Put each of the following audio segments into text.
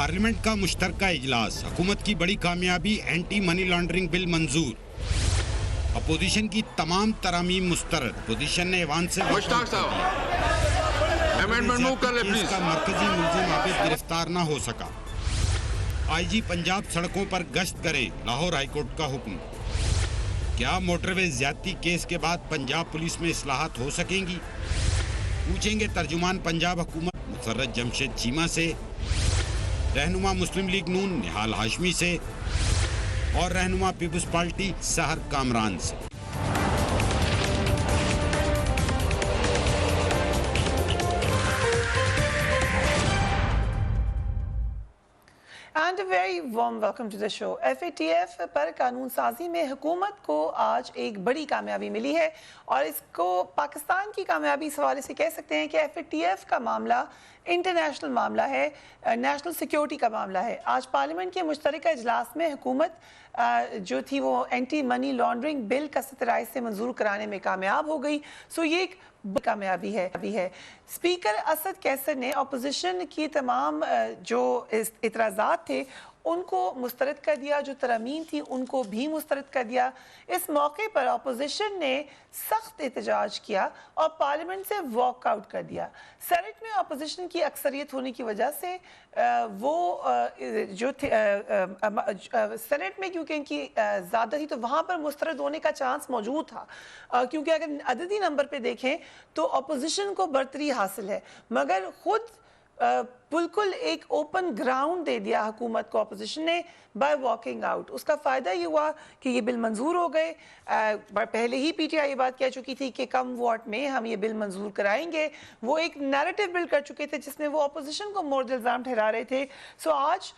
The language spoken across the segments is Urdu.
پارلیمنٹ کا مشترکہ اجلاس، حکومت کی بڑی کامیابی، اینٹی منی لانڈرنگ بل منظور، اپوزیشن کی تمام ترامیم مسترد، اپوزیشن نے ایوان سے مشتاق صاحب امینڈمنٹ موو کر لیں پلیز. کا مرکزی ملزم عابد گرفتار نہ ہو سکا. آئی جی پنجاب سڑکوں پر گشت کرے، لاہور ہائی کورٹ کا حکم. کیا موٹر وے زیادتی کیس کے بعد پنجاب پولیس میں اصلاحات ہو سکیں گی؟ پوچھیں گے ترجمان پنجاب حکومت مسرت جمشید چیمہ سے، رہنما مسلم لیگ نون نہال ہاشمی سے اور رہنما پیپلز پارٹی سحر کامران سے. And a very warm welcome to the show. FATF پر قانون سازی میں حکومت کو آج ایک بڑی کامیابی ملی ہے اور اس کو پاکستان کی کامیابی اس حوالے سے کہہ سکتے ہیں کہ FATF کا معاملہ انٹرنیشنل معاملہ ہے، نیشنل سیکیورٹی کا معاملہ ہے. آج پارلیمنٹ کے مشترکہ اجلاس میں حکومت جو تھی وہ اینٹی منی لانڈرنگ بل کا 17 سے منظور کرانے میں کامیاب ہو گئی. سو یہ ایک کامیابی ہے. اسپیکر اسد کیسر نے اپوزیشن کی تمام جو اعتراضات تھے ان کو مسترد کر دیا، جو ترامیم تھی ان کو بھی مسترد کر دیا. اس موقع پر اپوزیشن نے سخت احتجاج کیا اور پارلیمنٹ سے واک آؤٹ کر دیا. سینٹ میں اپوزیشن کی اکثریت ہونے کی وجہ سے وہ جو سینٹ میں کیونکہ ان کی زیادہ تھی تو وہاں پر مسترد ہونے کا چانس موجود تھا، کیونکہ اگر عددی نمبر پہ دیکھیں تو اپوزیشن کو برتری حاصل ہے، مگر خود بالکل ایک اوپن گراؤنڈ دے دیا حکومت کو اپوزیشن نے بائی واکنگ آؤٹ. اس کا فائدہ یہ ہوا کہ یہ بل منظور ہو گئے. پہلے ہی پی ٹی آئی یہ بات کہہ چکی تھی کہ کم ووٹ میں ہم یہ بل منظور کرائیں گے. وہ ایک نیریٹو بل کر چکے تھے جس میں وہ اپوزیشن کو مورد الزام ٹھہرا رہے تھے. سو آج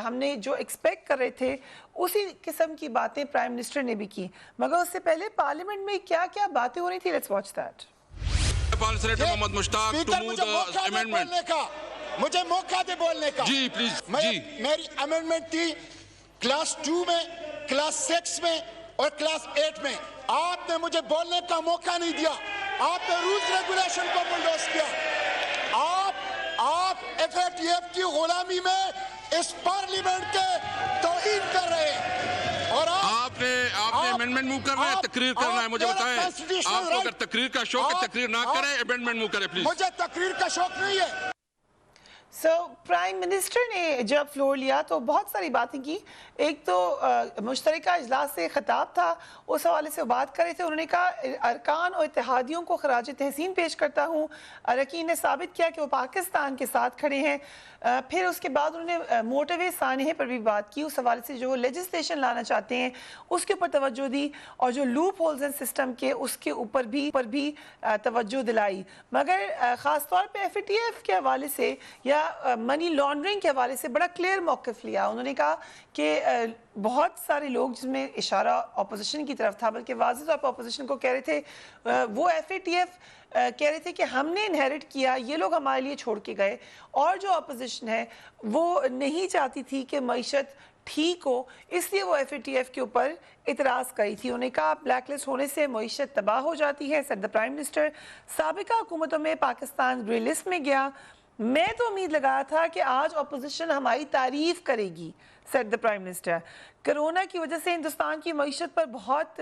ہم نے جو ایکسپیکٹ کر رہے تھے اسی قسم کی باتیں پرائم منسٹر نے بھی کی، مگر اس سے پہلے پارلیمنٹ میں کیا کیا باتیں ہو رہی تھی. Let's watch that. Muhammad Mushtaq to move the amendment. مجھے موقع دے بولنے کا. جی پلیز. میری امینڈمنٹ تھی کلاس 2 میں، کلاس 6 میں اور کلاس 8 میں. آپ نے مجھے بولنے کا موقع نہیں دیا. آپ نے رولز ریگولیشن کو بلڈوز کیا. آپ FATF کی غلامی میں اس پارلیمنٹ کے توہین کر رہے ہیں. اور آپ نے امینڈمنٹ موو کرنا ہے، تقریر کرنا ہے. مجھے بتائیں آپ کو اگر تقریر کا شوق ہے تقریر نہ کریں، امینڈمنٹ موو کریں پلیز. مجھے تقریر کا شوق نہیں ہے. سو پرائم منسٹر نے جب فلور لیا تو بہت ساری باتیں کی. ایک تو مشترکہ اجلاس سے خطاب تھا، اس حوالے سے بات کر رہے تھے. انہوں نے کہا ارکان اور اتحادیوں کو خراج تحسین پیش کرتا ہوں. اراکین نے ثابت کیا کہ وہ پاکستان کے ساتھ کھڑے ہیں. پھر اس کے بعد انہوں نے موٹر وے سانحے پر بھی بات کی. اس حوالے سے جو وہ لیجسلیشن لانا چاہتے ہیں اس کے اوپر توجہ دی اور جو لوپ ہولز ہیں سسٹم کے اس کے اوپر بھی توجہ دلائی. مگر خاص طور پہ FATF کے حوالے سے یا منی لانڈرنگ کے حوالے سے بڑا کلیئر موقف لیا. انہوں نے کہا کہ بہت سارے لوگ جس میں اشارہ اپوزیشن کی طرف تھا بلکہ واضح طور پر اپوزیشن کو کہہ رہے تھے، وہ FATF کہہ رہے تھے کہ ہم نے انہیرٹ کیا، یہ لوگ ہمارے لیے چھوڑ کے گئے. اور جو اپوزیشن ہے وہ نہیں چاہتی تھی کہ معیشت ٹھیک ہو، اس لیے وہ FATF کے اوپر اعتراض کری تھی. انہوں نے کہا بلیک لسٹ ہونے سے معیشت تباہ ہو جاتی ہے. سیڈ دی پرائم منسٹر سابقہ حکومتوں میں پاکستان گرے لسٹ میں گیا. میں تو امید لگایا تھا کہ آج اپوزیشن ہماری تعریف کرے گی. Said the prime minister corona کی وجہ سے ہندوستان کی معیشت پر بہت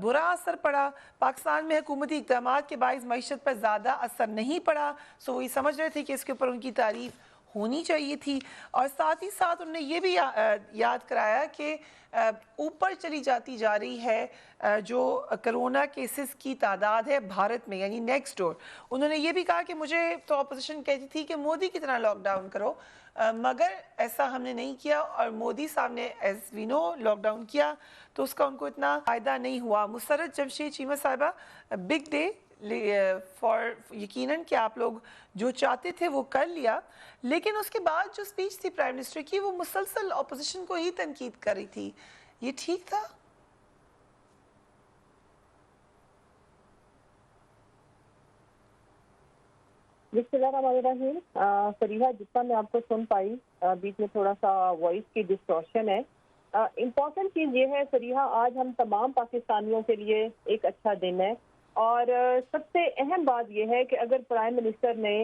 برا اثر پڑا. پاکستان میں حکومتی اقدامات کے باعث معیشت پر زیادہ اثر نہیں پڑا. سو وہ یہ سمجھ رہے تھے کہ اس کے اوپر ان کی تعریف ہونی چاہیے تھی. اور ساتھ ہی ساتھ انہوں نے یہ بھی یاد کرایا کہ اوپر چلی جاتی جا رہی ہے جو کرونا کیسز کی تعداد ہے بھارت میں، یعنی نیکسٹ ڈور. انہوں نے یہ بھی کہا کہ مجھے تو اپوزیشن کہتی تھی کہ مودی کی طرح لاک ڈاؤن کرو، مگر ایسا ہم نے نہیں کیا اور مودی صاحب نے as we know lockdown کیا تو اس کا ان کو اتنا فائدہ نہیں ہوا. مسرت جمشید چیمہ صاحبہ، بگ ڈے فار یقیناً کہ آپ لوگ جو چاہتے تھے وہ کر لیا، لیکن اس کے بعد جو سپیچ تھی پرائم منسٹر کی وہ مسلسل اپوزیشن کو ہی تنقید کر رہی تھی. یہ ٹھیک تھا؟ بسم اللہ الرحمن الرحیم. فریحہ، جتنا میں آپ کو سن پائی بیچ میں تھوڑا سا وائس کی ڈسٹورشن ہے. امپورٹنٹ چیز یہ ہے فریحہ، آج ہم تمام پاکستانیوں کے لیے ایک اچھا دن ہے اور سب سے اہم بات یہ ہے کہ اگر پرائم منسٹر نے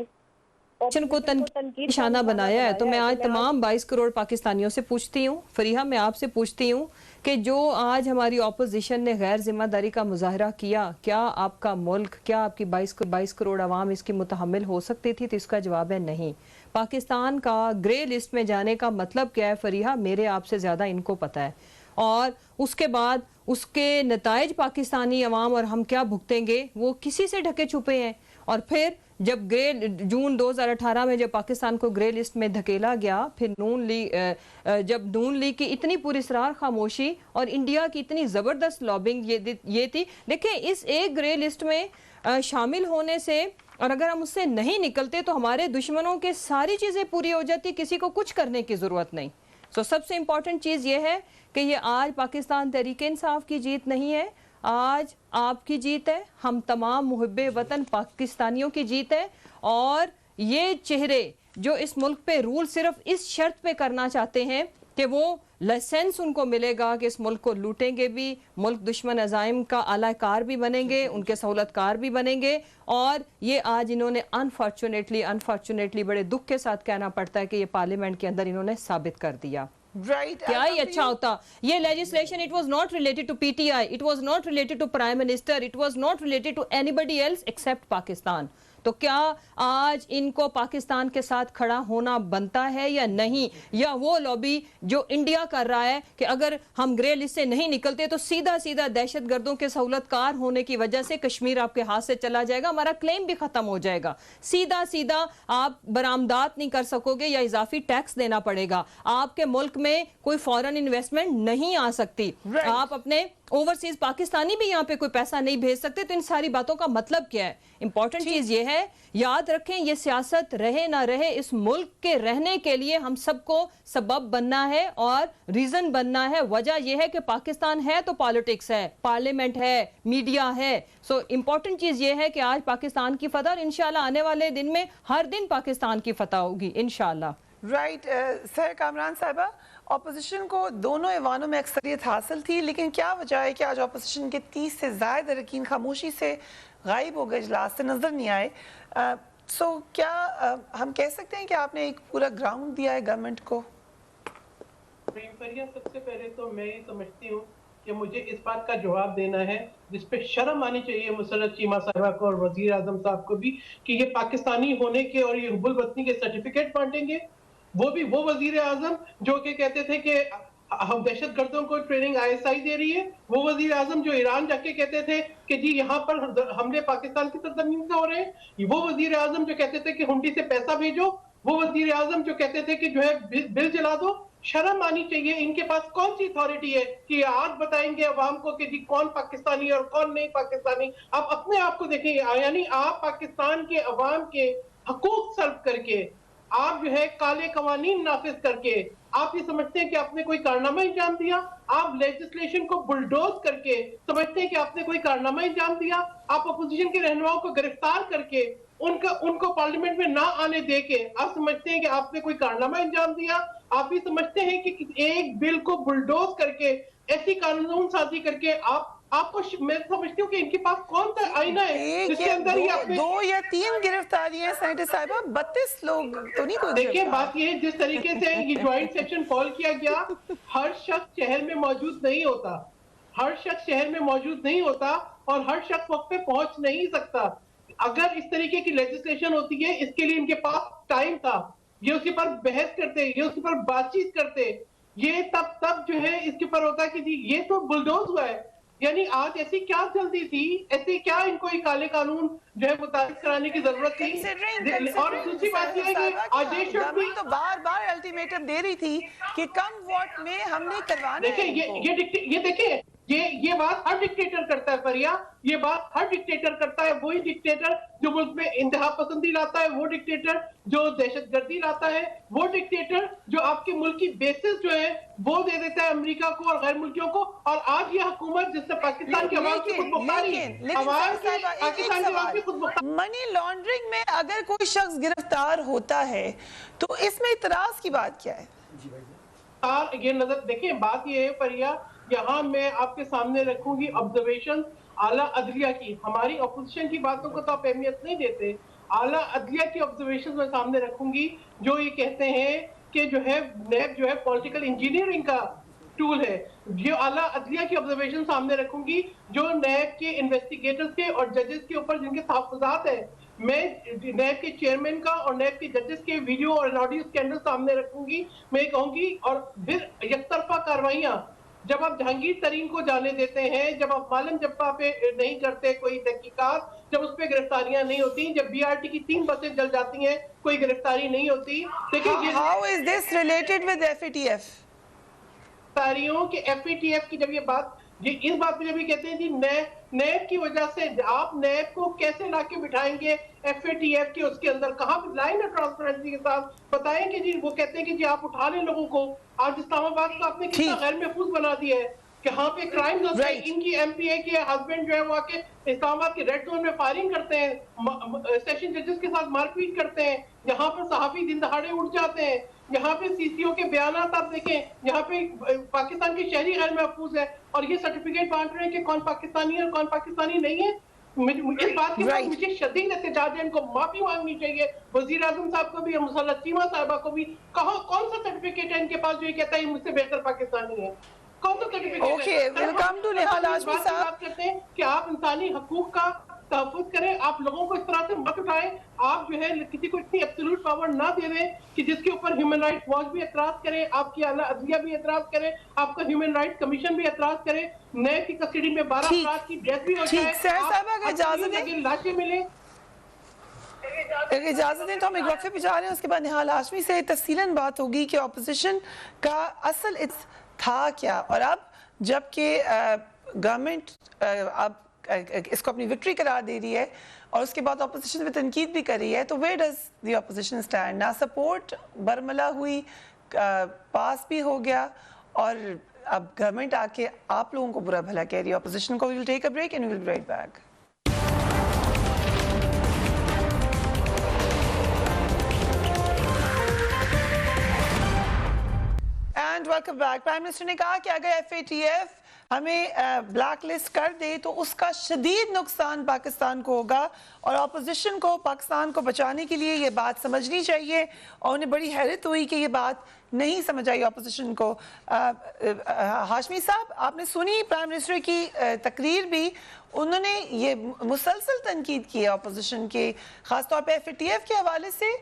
کو تنقید نشانہ بنایا ہے. تو میں آج تمام 22 کروڑ پاکستانیوں سے پوچھتی ہوں, فریحہ میں آپ سے پوچھتی ہوں کہ جو آج ہماری اپوزیشن نے غیر ذمہ داری کا مظاہرہ کیا, کیا آپ کا ملک, کیا آپ کی 22 کروڑ عوام اس کی متحمل ہو سکتی تھی؟ تو اس کا جواب ہے نہیں. پاکستان کا گرے لسٹ میں جانے کا مطلب کیا ہے فریحہ, میرے آپ سے زیادہ ان کو پتہ ہے. اور اس کے بعد اس کے نتائج پاکستانی عوام اور ہم کیا بھگتیں گے وہ کسی سے ڈھکے چھپے ہیں. اور پھر جب جون 2018 میں جب پاکستان کو گرے لسٹ میں دھکیلا گیا, پھر جب نون لیگ کی اتنی پراسرار خاموشی اور انڈیا کی اتنی زبردست لابنگ یہ تھی. دیکھیں اس ایک گرے لسٹ میں شامل ہونے سے اور اگر ہم اس سے نہیں نکلتے تو ہمارے دشمنوں کے ساری چیزیں پوری ہو جاتی, کسی کو کچھ کرنے کی ضرورت نہیں. سب سے امپورٹنٹ چیز یہ ہے کہ یہ آج پاکستان تحریک انصاف کی جیت نہیں ہے, آج آپ کی جیت ہے, ہم تمام محب وطن پاکستانیوں کی جیت ہے. اور یہ چہرے جو اس ملک پہ رول صرف اس شرط پہ کرنا چاہتے ہیں کہ وہ لائسنس ان کو ملے گا کہ اس ملک کو لوٹیں گے بھی, ملک دشمن عزائم کا اعلی کار بھی بنیں گے, ان کے سہولت کار بھی بنیں گے. اور یہ آج انہوں نے انفارچونیٹلی بڑے دکھ کے ساتھ کہنا پڑتا ہے کہ یہ پارلیمنٹ کے اندر انہوں نے ثابت کر دیا. کیا ہی اچھا ہوتا یہ legislation. It was not related to PTI, it was not related to Prime Minister, it was not related to anybody else except Pakistan. تو کیا آج ان کو پاکستان کے ساتھ کھڑا ہونا بنتا ہے یا نہیں, یا وہ لابی جو انڈیا کر رہا ہے کہ اگر ہم گرے لسٹ سے نہیں نکلتے تو سیدھا دہشت گردوں کے سہولت کار ہونے کی وجہ سے کشمیر آپ کے ہاتھ سے چلا جائے گا, ہمارا کلیم بھی ختم ہو جائے گا, سیدھا آپ برآمدات نہیں کر سکو گے یا اضافی ٹیکس دینا پڑے گا, آپ کے ملک میں کوئی فورن انویسٹمنٹ نہیں آ سکتی, آپ اپنے اوورسیز پاکستانی بھی یہاں پہ کوئی پیسہ نہیں بھیج سکتے. تو ان ساری باتوں کا مطلب کیا ہے؟ امپورٹنٹ چیز یہ ہے, یاد رکھیں یہ سیاست رہے نہ رہے, اس ملک کے رہنے کے لیے ہم سب کو سبب بننا ہے اور ریزن بننا ہے. وجہ یہ ہے کہ پاکستان ہے تو پالیٹکس ہے, پارلیمنٹ ہے, میڈیا ہے. امپورٹنٹ چیز یہ ہے کہ آج پاکستان کی فتح, اور انشاءاللہ آنے والے دن میں ہر دن پاکستان کی فتح ہوگی انشاءاللہ. رائٹ. سر کامران صاحبہ, اپوزیشن کو دونوں ایوانوں میں اکثریت حاصل تھی, لیکن کیا وجہ ہے کہ آج اپوزیشن کے 30 سے زائد اراکین خاموشی سے غائب ہو گئے, اجلاس سے نظر نہیں آئے؟ کیا ہم کہہ سکتے ہیں کہ آپ نے ایک پورا گراؤنڈ دیا ہے گورنمنٹ کو؟ سب سے پہلے تو میں یہ سمجھتی ہوں کہ مجھے اس بات کا جواب دینا ہے جس پہ شرم آنی چاہیے مسرت چیمہ صاحبہ کو اور وزیر اعظم صاحب کو بھی, کہ یہ پاکستانی ہونے کے اور یہ حب الوطنی کے سرٹیفکیٹ بانٹیں گے. وہ وزیر اعظم جو کہ کہتے تھے کہ ہم دہشت گردوں کو ٹریننگ ISI دے رہی ہے, وہ وزیر اعظم جو ایران جا کے کہتے تھے کہ جی یہاں پر حملے پاکستان کی سرزمین سے ہو رہے ہیں, وہ وزیر اعظم جو کہتے تھے کہ ہنڈی سے پیسہ بھیجو, وہ وزیر اعظم جو کہتے تھے کہ جو ہے بل جلا دو. شرم آنی چاہیے, ان کے پاس کون سی اتھارٹی ہے کہ یہ آج بتائیں گے عوام کو کہ جی کون پاکستانی اور کون نہیں پاکستانی. آپ اپنے آپ کو دیکھیں, یعنی آپ پاکستان کے عوام کے حقوق سلب کر کے, آپ جو ہے کالے قوانین نافذ کر کے آپ یہ سمجھتے ہیں کہ آپ نے کوئی کارنامہ انجام دیا, آپ لیجسلیشن کو بلڈوز کر کے سمجھتے ہیں کہ آپ نے کوئی کارنامہ انجام دیا, آپ اپوزیشن کے رہنماؤں کو گرفتار کر کے ان کو پارلیمنٹ میں نہ آنے دے کے آپ سمجھتے ہیں کہ آپ نے کوئی کارنامہ انجام دیا. آپ یہ سمجھتے ہیں کہ ایک بل کو بلڈوز کر کے ایسی قانون سازی کر کے آپ کو, میں سمجھتی ہوں کہ ان کے پاس کون سا آئینہ ہے جس کے اندر ہی آپ نے 2 یا 3 گرفتاریاں سینیٹر صاحبہ, 32 لوگ تو نہیں کوئی. دیکھیں بات یہ ہے, جس طریقے سے یہ جوائنٹ سیکشن کال کیا گیا, ہر شخص شہر میں موجود نہیں ہوتا, ہر شخص شہر میں موجود نہیں ہوتا اور ہر شخص وقت پہ پہنچ نہیں سکتا. اگر اس طریقے کی لیجسلیشن ہوتی ہے, اس کے لیے ان کے پاس ٹائم تھا, یہ اس کے پر بحث کرتے, یہ اس کے پر بات چیت کرتے, یہ تب جو ہے اس کے پر ہوتا کہ جی یہ تو بلڈوز ہوا ہے. یعنی آج ایسی کیا جلدی تھی, ایسی کیا ان کو یہ کالے قانون جو ہے متعارف کرانے کی ضرورت تھی. اور دوسری بات یہ ہے کہ آدیش گورنمنٹ تو بار الٹیمیٹم دے رہی تھی کہ کم ووٹ میں ہم نے کروانا ہے. دیکھیں یہ دیکھیں یہ بات ہر ڈکٹیٹر کرتا ہے فریہ, یہ بات ہر ڈکٹیٹر کرتا ہے. وہی ڈکٹیٹر جو ملک میں انتہا پسندی لاتا ہے, وہ ڈکٹیٹر جو دہشت گردی لاتا ہے, وہ ڈکٹیٹر جو آپ کے ملک کی بیسز جو ہے وہ دے دیتا ہے امریکہ کو اور غیر ملکیوں کو. اور آج یہ حکومت جس سے پاکستان کے عوام کی خود مختاری, پاکستان کے عوام کی خود مختاری. منی لانڈرنگ میں اگر کوئی شخص گرفتار ہوتا ہے تو اس میں اعتراض کی بات کیا ہے؟ یہ نظر دیکھیں, بات یہ ہے فریہ, یہاں میں آپ کے سامنے رکھوں گی آبزرویشن اعلیٰ عدلیہ کی. ہماری اپوزیشن کی باتوں کو تو آپ اہمیت نہیں دیتے, اعلیٰ عدلیہ کی آبزرویشن میں سامنے رکھوں گی جو یہ کہتے ہیں کہ جو ہے نیب جو ہے پولیٹیکل انجینئرنگ کا ٹول ہے. جو اعلیٰ عدلیہ کی آبزرویشن سامنے رکھوں گی جو نیب کے انویسٹیگیٹرز کے اور ججز کے اوپر جن کے تحفظات ہیں. میں نیب کے چیئرمین کا اور نیب کے ججز کے ویڈیو اور آڈیو اسکینڈل سامنے رکھوں گی. میں کہوں گی اور پھر یک طرفہ کاروائیاں جب آپ جہانگیر ترین کو جانے دیتے ہیں, جب آپ معلم جبا پہ نہیں کرتے کوئی تحقیقات, جب اس پہ گرفتاریاں نہیں ہوتی, جب بی آر ٹی کی 3 بسیں جل جاتی ہیں کوئی گرفتاری نہیں ہوتی. How is this related with FATF? گرفتاریوں کہ ایف اے ٹی ایف کی جب یہ بات اس بات پہ جب یہ کہتے ہیں جی نیب کی وجہ سے آپ نیب کو کیسے لا کے بٹھائیں گے ایف اے ٹی ایف کے اس کے اندر کہاں لائن ہے ٹرانسپیرنسی کے ساتھ بتائیں کہ جی وہ کہتے ہیں کہ جی آپ اٹھا لیں لوگوں کو. آج اسلام آباد کو آپ نے کتنا غیر محفوظ بنا دیا ہے کہ ہاں پہ کرائمز ہوتے ہیں. ان کی ایم پی اے کے ہسبینڈ جو ہے وہ آ کے اسلام آباد کے ریڈ زون میں فائرنگ کرتے ہیں, سیشن ججز کے ساتھ مار پیٹ کرتے ہیں, یہاں پر صحافی دن دہاڑے اٹھ جاتے ہیں, یہاں پہ سی سی او کے بیانات آپ دیکھیں, یہاں پہ پاکستان کے شہری غیر محفوظ ہے اور یہ سرٹیفکیٹ بانٹ رہے ہیں کہ کون پاکستانی ہے اور کون پاکستانی نہیں ہے. اس بات کے بعد مجھے شدید احتجاج ہے, ان کو معافی مانگنی چاہیے, وزیر اعظم صاحب کو بھی اور مسرت چیمہ صاحبہ کو بھی. کون سا سرٹیفکیٹ ہے ان کے پاس جو یہ کہتا ہے مجھ سے بہتر پاکستانی ہے؟ کون سا سرٹیفکیٹ ہے؟ Okay, welcome to Nihal Hashmi صاحب. بات کرتے ہیں کہ آپ انسانی حقوق کا تحفظ کریں, آپ لوگوں کو اس طرح سے مت اٹھائیں, آپ جو ہے کسی کو اتنی ایبسولوٹ پاور نہ دے دیں کہ جس کے اوپر ہیومن رائٹس واچ بھی اعتراض کرے, آپ کی اعلیٰ عدلیہ بھی اعتراض کرے, آپ کا ہیومن رائٹس کمیشن بھی اعتراض کرے, نیب کی کسٹڈی میں 12 افراد کی ڈیتھ بھی ہو جائے, لاشیں ملیں. اجازت دیں تو ہم ایک وقفے پہ جا رہے ہیں, اس کے بعد نہال ہاشمی سے تفصیلاً بات ہوگی کہ اپوزیشن کا اصل تھا کیا, اور اب جب کہ گورنمنٹ اب اس کو اپنی وکٹری قرار دے رہی ہے اور اس کے بعد اپوزیشن پہ تنقید بھی کر رہی ہے, تو where does the opposition stand? نا سپورٹ برملا ہوئی, پاس بھی ہو گیا, اور اب گورنمنٹ آ کے آپ لوگوں کو برا بھلا کہہ رہی ہے اپوزیشن کو. We will take a break and we will be right back. And welcome back. Prime minister نے کہا کہ اگر ایف اے ٹی ایف ہمیں بلیک لسٹ کر دے تو اس کا شدید نقصان پاکستان کو ہوگا, اور اپوزیشن کو پاکستان کو بچانے کے لیے یہ بات سمجھنی چاہیے, اور انہیں بڑی حیرت ہوئی کہ یہ بات نہیں سمجھ آئی اپوزیشن کو. ہاشمی صاحب, آپ نے سنی پرائم منسٹر کی تقریر بھی, انہوں نے یہ مسلسل تنقید کی ہے اپوزیشن کے, خاص طور پہ ایف اے ٹی ایف کے حوالے سے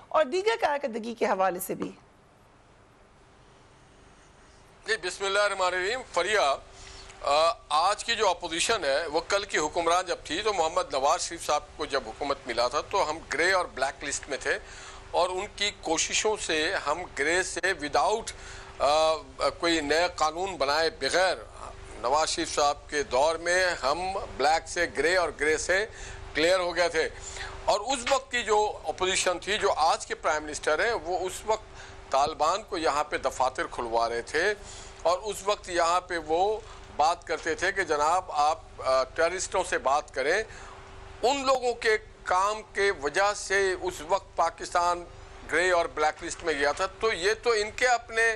اور دیگر کارکردگی کے حوالے سے بھی. جی بسم اللہ الرحمن الرحیم. فریہ, آج کی جو اپوزیشن ہے وہ کل کی حکمران جب تھی تو محمد نواز شریف صاحب کو جب حکومت ملا تھا تو ہم گرے اور بلیک لسٹ میں تھے, اور ان کی کوششوں سے ہم گرے سے وداؤٹ کوئی نئے قانون بنائے بغیر نواز شریف صاحب کے دور میں ہم بلیک سے گرے اور گرے سے کلیئر ہو گئے تھے. اور اس وقت کی جو اپوزیشن تھی, جو آج کے پرائم منسٹر ہیں, وہ اس وقت طالبان کو یہاں پہ دفاتر کھلوا رہے تھے, اور اس وقت یہاں پہ وہ بات کرتے تھے کہ جناب آپ ٹیررسٹوں سے بات کریں. ان لوگوں کے کام کے وجہ سے اس وقت پاکستان گرے اور بلیک لسٹ میں گیا تھا. تو یہ تو ان کے اپنے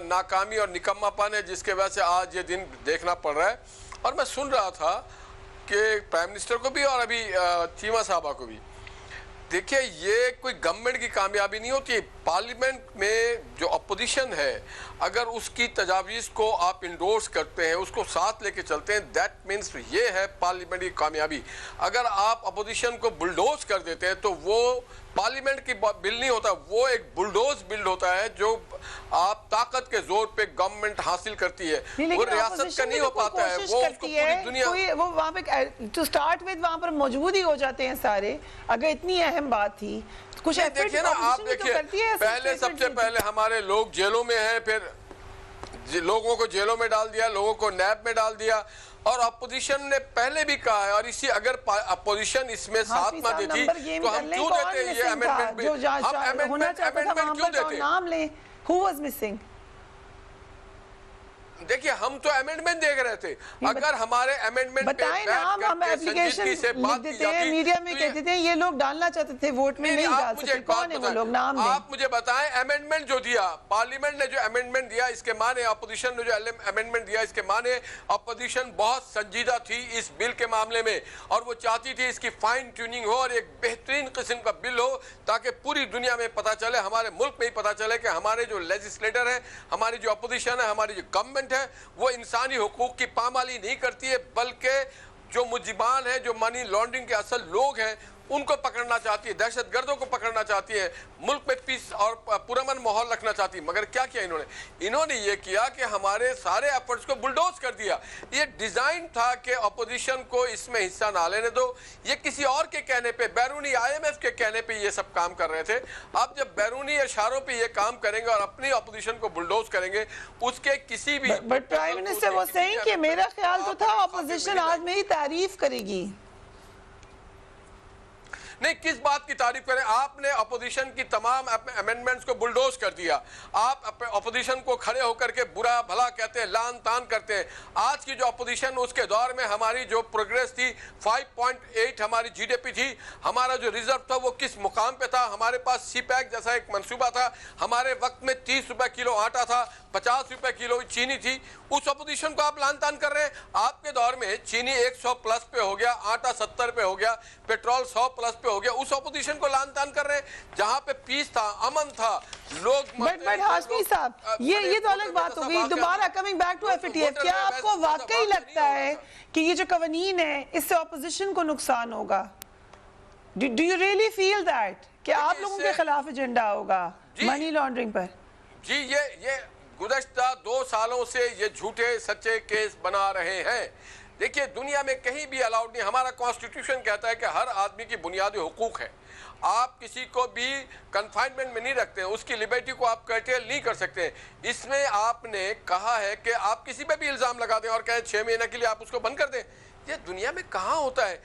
ناکامی اور نکمہ پن ہے جس کے وجہ سے آج یہ دن دیکھنا پڑ رہا ہے. اور میں سن رہا تھا کہ پرائم منسٹر کو بھی اور ابھی چیمہ صاحبہ کو بھی, دیکھیں یہ کوئی گورنمنٹ کی کامیابی نہیں ہوتی. پارلیمنٹ میں جو اپوزیشن ہے اگر اس کی تجاویز کو آپ انڈورس کرتے ہیں, اس کو ساتھ لے کے چلتے ہیں, دیٹ مینس یہ ہے پارلیمنٹ کی کامیابی. اگر آپ اپوزیشن کو بلڈوز کر دیتے ہیں تو وہ پارلیمنٹ کی بل نہیں ہوتا, وہ ایک بلڈوز بل ہوتا ہے جو آپ طاقت کے زور پہ گورنمنٹ حاصل کرتی ہے. وہ ریاست کا نہیں ہو پاتا ہے, وہ اس کو پوری دنیا وہ وہاں پہ ٹو سٹارٹ ود وہاں پر موجود ہی ہو جاتے ہیں سارے. اگر اتنی اہم بات تھی کچھ دیکھیں نا, آپ دیکھیں پہلے سب سے پہلے ہمارے لوگ جیلوں میں ہیں, پھر لوگوں کو جیلوں میں ڈال دیا, لوگوں کو نیب میں ڈال دیا. اور اپوزیشن نے پہلے بھی کہا ہے, اور اسی اگر اپوزیشن اس میں ساتھ نہ دیتی تو ہم کیوں دیتے یہ امینڈمنٹ بل, ہم امینڈمنٹ کیوں دیتے؟ نام لیں, who was missing? دیکھیے ہم تو امینڈمنٹ دیکھ رہے تھے, اگر ہمارے امینڈمنٹ بتائیں نا, ہم اپلیکیشن لکھ دیتے ہیں, میڈیا میں کہہ دیتے ہیں یہ لوگ ڈالنا چاہتے تھے ووٹ میں, نہیں ڈال سکتے, کون ہے وہ لوگ, نام دیں. آپ مجھے بتائیں امینڈمنٹ جو دیا پارلیمنٹ نے, جو امینڈمنٹ دیا اس کے معنی, اپوزیشن نے جو امینڈمنٹ دیا اس کے معنی اپوزیشن بہت سنجیدہ تھی اس بل کے معاملے میں, اور وہ چاہتی تھی اس کی فائن ٹیوننگ ہو اور ایک بہترین قسم کا بل ہو, تاکہ پوری دنیا میں پتہ چلے, ہمارے ملک میں ہی پتہ چلے کہ ہمارے جو لیجسلیٹر ہیں, ہماری جو اپوزیشن ہے, ہماری جو گورنمنٹ ہے, وہ انسانی حقوق کی پامالی نہیں کرتی ہے, بلکہ جو مجرمان ہیں, جو منی لانڈرنگ کے اصل لوگ ہیں, ان کو پکڑنا چاہتی ہے, دہشت گردوں کو پکڑنا چاہتی ہے, ملک میں پیس اور پرامن ماحول رکھنا چاہتی ہے. مگر کیا کیا انہوں نے یہ کیا کہ ہمارے سارے ایفرٹس کو بلڈوز کر دیا. یہ ڈیزائن تھا کہ اپوزیشن کو اس میں حصہ نہ لینے دو, یہ کسی اور کے کہنے پہ, بیرونی IMF کے کہنے پہ یہ سب کام کر رہے تھے. اب جب بیرونی اشاروں پہ یہ کام کریں گے اور اپنی اپوزیشن کو بلڈوز کریں گے, اس کے کسی بھی بٹ پرائم منسٹر وہ صحیح کہ میرا خیال تو تھا اپوزیشن آج میری تعریف کرے گی. نہیں, کس بات کی تعریف کریں؟ آپ نے اپوزیشن کی تمام امینڈمنٹس کو بلڈوز کر دیا. آپ اپوزیشن کو کھڑے ہو کر کے برا بھلا کہتے ہیں, لان تان کرتے ہیں. آج کی جو اپوزیشن, اس کے دور میں ہماری جو پروگریس تھی 5.8 ہماری GDP تھی, ہمارا جو ریزرو تھا وہ کس مقام پہ تھا, ہمارے پاس سی پیک جیسا ایک منصوبہ تھا, ہمارے وقت میں 30 روپے کلو آٹا تھا, 50 روپے کلو چینی تھی. اس اپوزیشن کو آپ لان تان کر رہے ہیں. آپ کے دور میں چینی 100 پلس پہ ہو گیا, آٹا 70 پہ ہو گیا, پیٹرول 100 پلس پہ ہو گیا. اس اپوزیشن کو لان تان کر رہے ہیں جہاں پہ پیس تھا, امن تھا, لوگ. بٹ ہاشمی صاحب, یہ تو الگ بات ہو گئی. دوبارہ کمنگ بیک ٹو FATF, کیا آپ کو واقعی لگتا ہے کہ یہ جو قوانین ہے اس سے اپوزیشن کو نقصان ہوگا؟ Do you really feel that کہ آپ لوگوں کے خلاف ایجنڈا ہوگا منی لانڈرنگ پر؟ جی, یہ گزشتہ 2 سالوں سے یہ جھوٹے سچے کیس بنا رہے ہیں. دیکھیے دنیا میں کہیں بھی الاؤڈ نہیں. ہمارا کانسٹیٹیوشن کہتا ہے کہ ہر آدمی کی بنیادی حقوق ہے. آپ کسی کو بھی کنفائنمنٹ میں نہیں رکھتے ہیں, اس کی لبرٹی کو آپ کرٹیل نہیں کر سکتے. اس میں آپ نے کہا ہے کہ آپ کسی پہ بھی الزام لگا دیں اور کہیں 6 مہینے کے لیے آپ اس کو بند کر دیں. یہ دنیا میں کہاں ہوتا ہے؟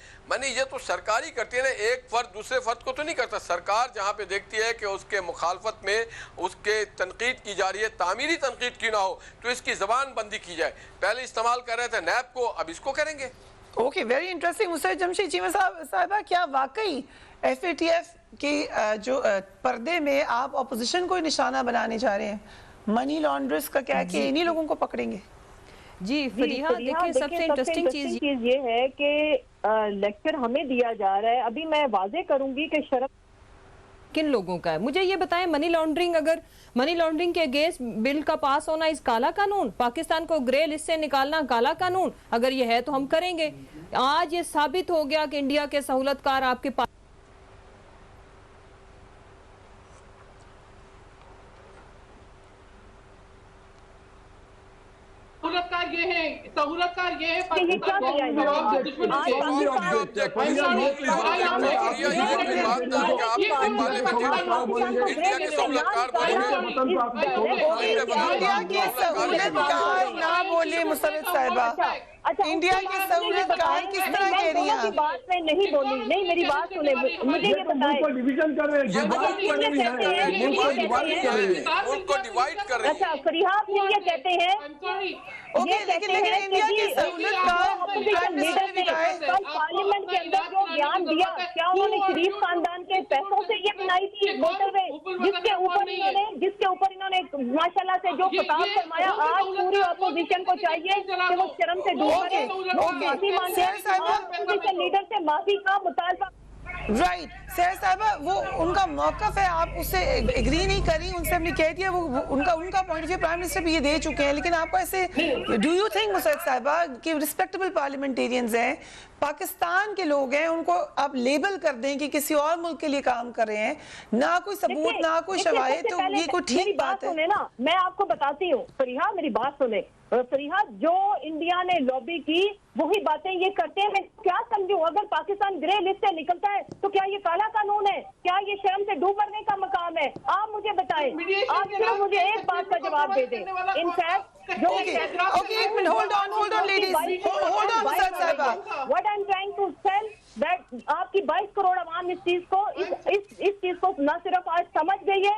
یہ تو سرکار ہی کرتی ہے نا, ایک فرد دوسرے فرد کو تو نہیں کرتا. سرکار جہاں پہ دیکھتی ہے کہ اس کے مخالفت میں اس کے تنقید کی جا رہی ہے, تعمیری تنقید کی نہ ہو, تو اس کی زبان بندی کی جائے. پہلے استعمال کر رہے تھے نیب کو, اب اس کو کریں گے. Okay, very interesting. Musarrat Jamshed Cheema صاحبہ, کیا واقعی FATF کے جو پردے میں آپ اپوزیشن کو نشانہ بنانے جا رہے ہیں, منی لانڈرز کا کیا کہ انہی لوگوں کو پکڑیں گے؟ جی فریحہ, دیکھیں سب سے انٹرسٹنگ چیز یہ ہے کہ لیکچر ہمیں دیا جا رہا ہے. ابھی میں واضح کروں گی کہ شرم کن لوگوں کا ہے. مجھے یہ بتائیں, منی لانڈرنگ, اگر منی لانڈرنگ کے اگینسٹ بل کا پاس ہونا اس کالا قانون, پاکستان کو گرے لسٹ سے نکالنا کالا قانون, اگر یہ ہے تو ہم کریں گے. آج یہ ثابت ہو گیا کہ انڈیا کے سہولت کار آپ کے پاس سہولت کار یہ ہے مسرت صاحبہ, انڈیا کی سہولت کار کس طرح کہہ رہی ہیں؟ بات میں نہیں بولی, نہیں میری بات سنیں, مجھے یہ بتائیں. اچھا فریحہ, آپ یہ کہتے ہیں لیکن انڈیا کی سہولت کار پارلیمنٹ کے اندر جو بیان دیا, کیا انہوں نے شریف خاندان کے پیسوں سے یہ بنائی تھی موٹر وے, جس کے اوپر انہوں نے ماشاءاللہ سے جو خطاب فرمایا؟ آج پوری اپوزیشن کو چاہیے کہ وہ شرم سے ڈوب کرے, معافی مانگے, اپوزیشن لیڈر سے معافی کا مطالبہ. رائٹ سیر صاحبہ, وہ ان کا موقف ہے, آپ اس سے ایگری نہیں کری, ان سے ہم نے کہہ دیا, وہ ان کا point of view prime minister بھی یہ دے چکے ہیں. لیکن آپ کو ایسے ڈو یو تھنک مسرت صاحبہ کہ رسپیکٹیبل پارلیمنٹیرینز ہیں, پاکستان کے لوگ ہیں, ان کو آپ لیبل کر دیں کہ کسی اور ملک کے لیے کام کر رہے ہیں, نہ کوئی ثبوت نہ کوئی شواہد, تو یہ کوئی ٹھیک بات ہے؟ میں آپ کو بتاتی ہوں فریحہ, میری بات سنیں. فریحہ, جو انڈیا نے لابی کی وہی باتیں یہ کرتے ہیں. میں کیا سمجھوں, اگر پاکستان گرے لسٹ سے نکلتا ہے تو کیا یہ کالا قانون ہے؟ کیا یہ شرم سے ڈوب مرنے کا مقام ہے؟ آپ مجھے بتائیں, آپ صرف مجھے ایک بات کا جواب دے دیں. In fact what I'm trying to tell that آپ کی 22 کروڑ عوام اس چیز کو نہ صرف آج سمجھ گئی ہے,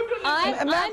I'm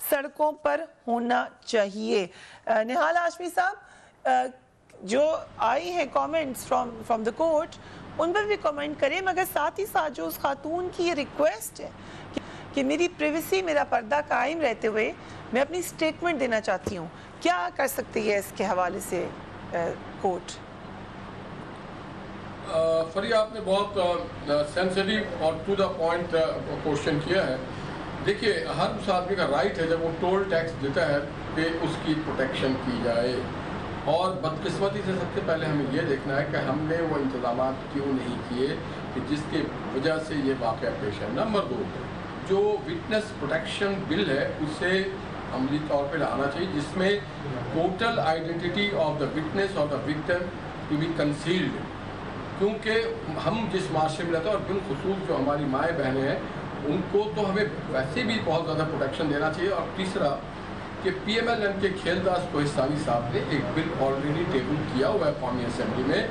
سڑکوں پر ہونا چاہیے. نہال ہاشمی صاحب جو آئی ہیں کامنٹس فرام دا کورٹ ان پر بھی کامنٹ کریں, مگر ساتھ ہی ساتھ جو اس خاتون کی یہ ریکویسٹ ہے کہ میری پریویسی, میرا پردہ قائم رہتے ہوئے میں اپنی سٹیٹمنٹ دینا چاہتی ہوں, کیا کر سکتی ہے اس کے حوالے سے کورٹ؟ فریہ آپ نے بہت سینسٹیو اور ٹو دا پوائنٹ کوشچن کیا ہے. دیکھیے ہر اس آدمی کا رائٹ ہے جب وہ ٹول ٹیکس دیتا ہے کہ اس کی پروٹیکشن کی جائے, اور بدقسمتی سے سب سے پہلے ہمیں یہ دیکھنا ہے کہ ہم نے وہ انتظامات کیوں نہیں کیے کہ جس کی وجہ سے یہ واقعہ پیش ہے. نمبر 2, جو وٹنس پروٹیکشن بل ہے اسے عملی طور پہ لانا چاہیے جس میں total identity of the witness اور the victim to be concealed, کیونکہ ہم جس معاشرے میں رہتے ہیں اور بالخصوص جو ہماری مائیں بہنیں ہیں ان کو تو ہمیں ویسے بھی بہت زیادہ پروٹیکشن دینا چاہیے. اور تیسرا کہ پی ایم ایل این کے کھیلداس کوہستانی صاحب نے ایک بل آلریڈی ٹیبل کیا ہوا ہے قومی اسمبلی میں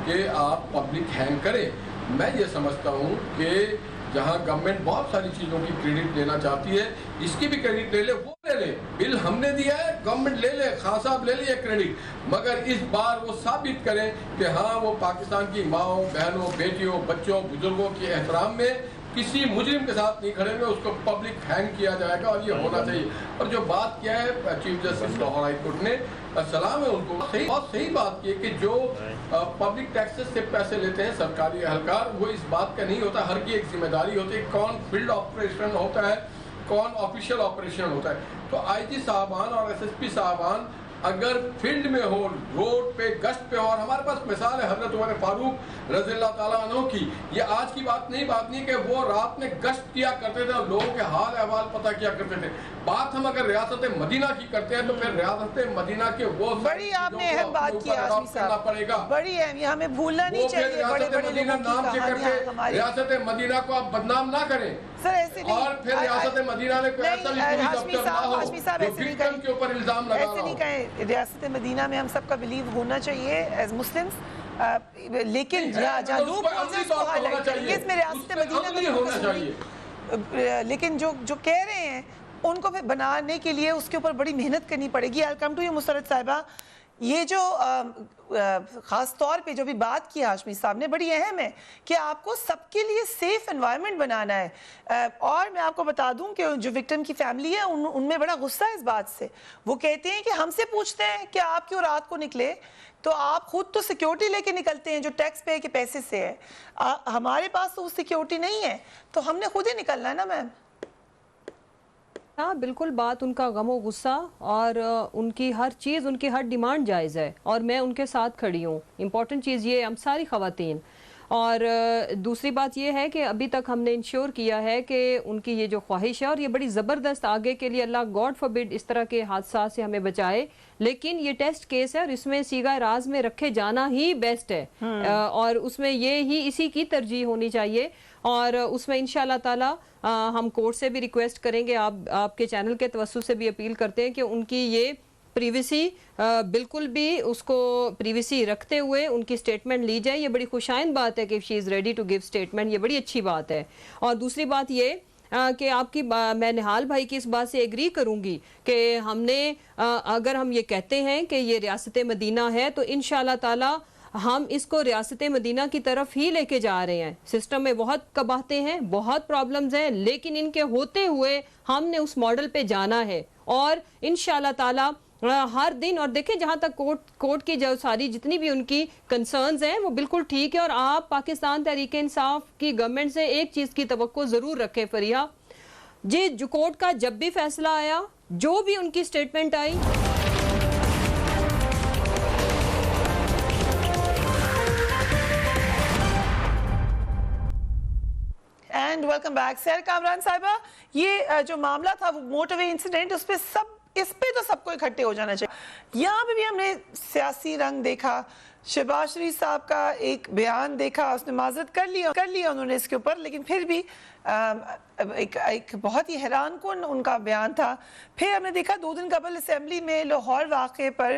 کہ آپ پبلک ہینگ کریں. میں یہ سمجھتا ہوں کہ جہاں گورنمنٹ بہت ساری چیزوں کی کریڈٹ لینا چاہتی ہے, اس کی بھی کریڈٹ لے لے, وہ لے لے, بل ہم نے دیا ہے گورنمنٹ لے لے, خان صاحب لے لے کریڈٹ, مگر اس بار وہ ثابت کریں کہ ہاں وہ پاکستان کی ماؤں, بہنوں, بیٹیوں, بچوں, بزرگوں کے احترام میں کسی مجرم کے ساتھ نہیں کھڑے ہوئے, اس کو پبلک ہینگ کیا جائے گا, اور یہ ہونا چاہیے. اور جو بات کیا ہے chief justice Lahore high court نے, سلام ہے ان کو, بہت صحیح بات کی کہ جو پبلک ٹیکسز سے پیسے لیتے ہیں سرکاری اہلکار, وہ اس بات کا نہیں ہوتا, ہر کی ایک ذمہ داری ہوتی ہے کون فیلڈ آپریشن ہوتا ہے, کون آفیشیل آپریشن ہوتا ہے. تو آئی جی صاحبان اور ایس ایس پی صاحبان اگر فیلڈ میں ہو, روڈ پہ گشت پہ ہو, اور ہمارے پاس مثال ہے حضرت عمر فاروق رضی اللہ تعالیٰ عنہ کی, یہ آج کی بات نہیں کہ وہ رات میں گشت کیا کرتے تھے اور لوگوں کے حال احوال پتہ کیا کرتے تھے. بات ہم اگر ریاست مدینہ کی کرتے ہیں تو پھر ریاست مدینہ کے وہ بڑی آپ نے اہم بات کی ہاشمی صاحب, پڑے گا, بڑی اہم, یہ ہمیں بھولنا نہیں چاہیے. بڑے بڑے مدینہ نام سے کرتے ریاست مدینہ کو آپ بدنام نہ کریں سر, ایسے نہیں, اور پھر ریاست مدینہ نے کوئی ایسا ہاشمی صاحب ایسے نہیں کہیں, کے اوپر الزام لگا ایسے نہیں کہیں. ریاست مدینہ میں ہم سب کا بلیو ہونا چاہیے ایز مسلمس, لیکن جہاں لوگ اس کو ہائی لائٹ کریں گے اس میں ریاست مدینہ کا, لیکن جو کہہ رہے ہیں ان کو پھر بنانے کے لیے اس کے اوپر بڑی محنت کرنی پڑے گی. I'll come to you مسرت صاحبہ, یہ جو خاص طور پہ جو بھی بات کی ہاشمی صاحب نے بڑی اہم ہے کہ آپ کو سب کے لیے سیف انوائرمنٹ بنانا ہے. اور میں آپ کو بتا دوں کہ جو وکٹم کی فیملی ہے ان میں بڑا غصہ ہے اس بات سے. وہ کہتے ہیں کہ ہم سے پوچھتے ہیں کہ آپ کیوں رات کو نکلے, تو آپ خود تو سیکیورٹی لے کے نکلتے ہیں جو ٹیکس پے کے پیسے سے ہے, ہمارے پاس تو سیکیورٹی نہیں ہے, تو ہم نے خود ہی نکلنا ہے نا میم. ہاں بالکل, بات ان کا غم و غصہ اور ان کی ہر چیز, ان کی ہر ڈیمانڈ جائز ہے, اور میں ان کے ساتھ کھڑی ہوں. امپورٹنٹ چیز یہ ہم ساری خواتین, اور دوسری بات یہ ہے کہ ابھی تک ہم نے انشور کیا ہے کہ ان کی یہ جو خواہش ہے, اور یہ بڑی زبردست, آگے کے لیے اللہ گاڈ فوربڈ اس طرح کے حادثات سے ہمیں بچائے, لیکن یہ ٹیسٹ کیس ہے اور اس میں سیگا راز میں رکھے جانا ہی بیسٹ ہے, اور اس میں اسی کی ترجیح ہونی چاہیے. اور اس میں انشاءاللہ تعالی ہم کورٹ سے بھی ریکویسٹ کریں گے, آپ کے چینل کے توسط سے بھی اپیل کرتے ہیں کہ ان کی یہ پریویسی بالکل بھی اس کو پریویسی رکھتے ہوئے ان کی سٹیٹمنٹ لی جائے. یہ بڑی خوشائند بات ہے کہ she is ready to give statement, یہ بڑی اچھی بات ہے. اور دوسری بات یہ کہ آپ کی, میں نہال بھائی کی اس بات سے ایگری کروں گی کہ ہم نے, اگر ہم یہ کہتے ہیں کہ یہ ریاست مدینہ ہے تو انشاءاللہ تعالی ہم اس کو ریاست مدینہ کی طرف ہی لے کے جا رہے ہیں. سسٹم میں بہت قباحتیں ہیں, بہت پرابلمز ہیں, لیکن ان کے ہوتے ہوئے ہم نے اس ماڈل پہ جانا ہے, اور انشاءاللہ تعالی ہر دن. اور دیکھیں جہاں تک کورٹ کی جو ساری جتنی بھی ان کی کنسرنز ہیں وہ بالکل ٹھیک ہے, اور آپ پاکستان تحریک انصاف کی گورنمنٹ سے ایک چیز کی توقع ضرور رکھیں فریہ جی, جو کورٹ کا جب بھی فیصلہ آیا, جو بھی ان کی statement I, and welcome back. سیر کامران صاحبہ, یہ جو معاملہ تھا وہ موٹر وے انسیڈنٹ, اس پہ تو سب کو اکٹھے ہو جانا چاہیے. یہاں پہ بھی ہم نے سیاسی رنگ دیکھا, شہباز شریف صاحب کا ایک بیان دیکھا, اس نے معذرت کر لیا انہوں نے اس کے اوپر, لیکن پھر بھی ایک بہت ہی حیران کن ان کا بیان تھا. پھر ہم نے دیکھا 2 دن قبل اسمبلی میں لاہور واقعے پر